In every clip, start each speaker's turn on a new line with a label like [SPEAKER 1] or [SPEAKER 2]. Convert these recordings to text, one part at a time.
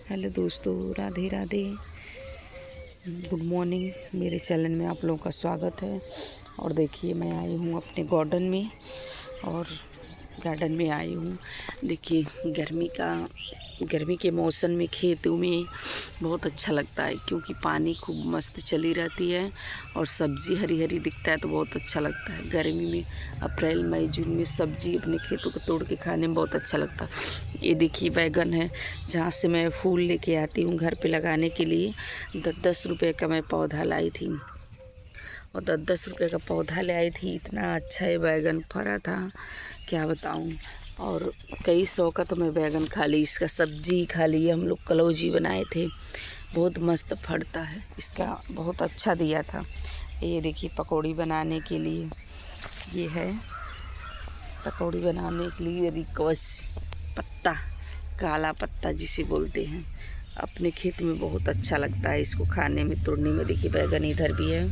[SPEAKER 1] Hello दोस्तों, Radhe Radhe, good morning. मेरे channel में आप लोगों का स्वागत है। और देखिए, मैं आई हूँ अपने गार्डन में और गार्डन में आई हूँ। देखिए, गर्मी के मौसम में खेतों में बहुत अच्छा लगता है, क्योंकि पानी खूब मस्त चली रहती है और सब्ज़ी हरी हरी दिखता है तो बहुत अच्छा लगता है। गर्मी में अप्रैल मई जून में सब्ज़ी अपने खेतों को तोड़ के खाने में बहुत अच्छा लगता है। ये देखिए, बैगन है, जहाँ से मैं फूल लेके आती हूँ घर पे लगाने के लिए। 10-10 रुपये का मैं पौधा लाई थी और 10-10 रुपये का पौधा ले आई थी। इतना अच्छा ये बैगन फरा था, क्या बताऊं। और कई सौ का तो मैं बैगन खा ली, इसका सब्जी खा ली। हम लोग कलौजी बनाए थे, बहुत मस्त फड़ता है। इसका बहुत अच्छा दिया था। ये देखिए, पकौड़ी बनाने के लिए ये है, पकौड़ी बनाने के लिए रिक्वस पत्ता, काला पत्ता जिसे बोलते हैं। अपने खेत में बहुत अच्छा लगता है इसको खाने में, तोड़ने में। देखिए, बैगन इधर भी है,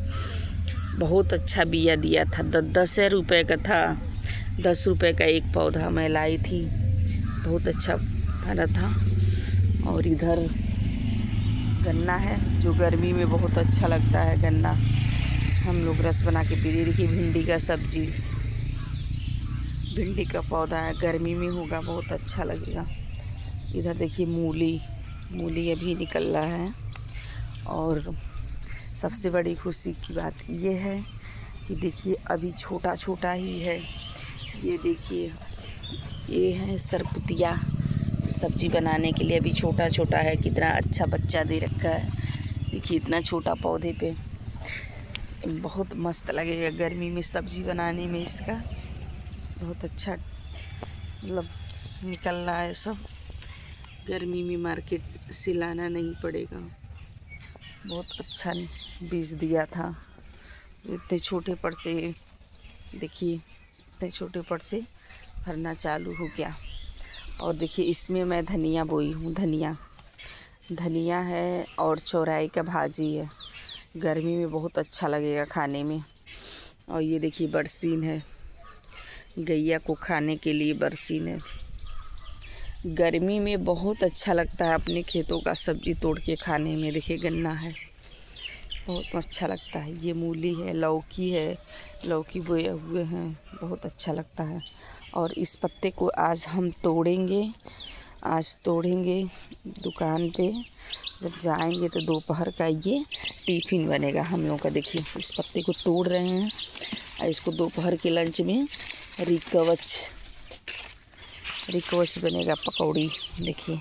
[SPEAKER 1] बहुत अच्छा बिया दिया था। 10 रुपये का था, 10 रुपये का एक पौधा मैं लाई थी, बहुत अच्छा फरा था। और इधर गन्ना है, जो गर्मी में बहुत अच्छा लगता है। गन्ना हम लोग रस बना के पी। देखिए, भिंडी का सब्जी, भिंडी का पौधा है, गर्मी में होगा, बहुत अच्छा लगेगा। इधर देखिए, मूली अभी निकल रहा है। और सबसे बड़ी खुशी की बात ये है कि देखिए, अभी छोटा छोटा ही है। ये देखिए, ये है सरपुतिया, सब्जी बनाने के लिए अभी छोटा छोटा है। कितना अच्छा बच्चा दे रखा है। देखिए, इतना छोटा पौधे पे बहुत मस्त लगेगा गर्मी में सब्जी बनाने में। इसका बहुत अच्छा मतलब निकल रहा है सब। गर्मी में मार्केट से लाना नहीं पड़ेगा। बहुत अच्छा बीज दिया था। इतने छोटे पर से देखिए, इतने छोटे पर से भरना चालू हो गया। और देखिए, इसमें मैं धनिया बोई हूँ। धनिया है और चौराई का भाजी है। गर्मी में बहुत अच्छा लगेगा खाने में। और ये देखिए, बरसीन है, गैया को खाने के लिए बरसीन है। गर्मी में बहुत अच्छा लगता है अपने खेतों का सब्जी तोड़ के खाने में। देखिए, गन्ना है, बहुत अच्छा लगता है। ये मूली है, लौकी बोए हुए हैं, बहुत अच्छा लगता है। और इस पत्ते को आज हम तोड़ेंगे, दुकान पे जब जाएंगे तो दोपहर का ये टिफ़िन बनेगा हम लोगों का। देखिए, इस पत्ते को तोड़ रहे हैं और इसको दोपहर के लंच में रिकवच बनेगा, पकौड़ी। देखिए,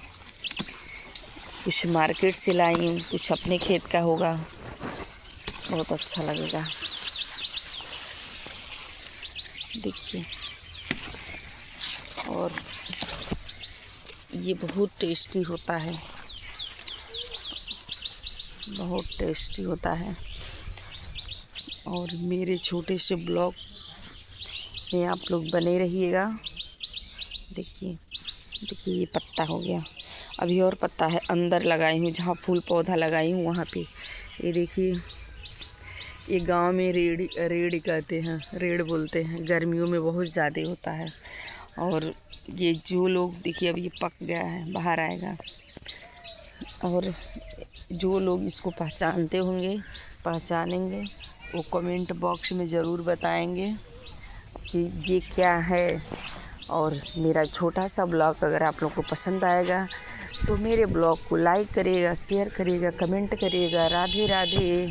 [SPEAKER 1] कुछ मार्केट से लाई हूँ, कुछ अपने खेत का होगा, बहुत अच्छा लगेगा। देखिए, और ये बहुत टेस्टी होता है, बहुत टेस्टी होता है। और मेरे छोटे से ब्लॉग में आप लोग बने रहिएगा। देखिए, ये पत्ता हो गया। अभी और पत्ता है, अंदर लगाई हूँ, जहाँ फूल पौधा लगाई हूँ वहाँ पे। ये देखिए, ये गांव में रेड़ कहते हैं, रेड़ बोलते हैं। गर्मियों में बहुत ज़्यादा होता है। और ये जो लोग, देखिए, अब ये पक गया है, बाहर आएगा। और जो लोग इसको पहचानेंगे, वो कमेंट बॉक्स में ज़रूर बताएंगे कि ये क्या है। और मेरा छोटा सा ब्लॉग अगर आप लोग को पसंद आएगा तो मेरे ब्लॉग को लाइक करिएगा, शेयर करिएगा, कमेंट करिएगा। राधे राधे।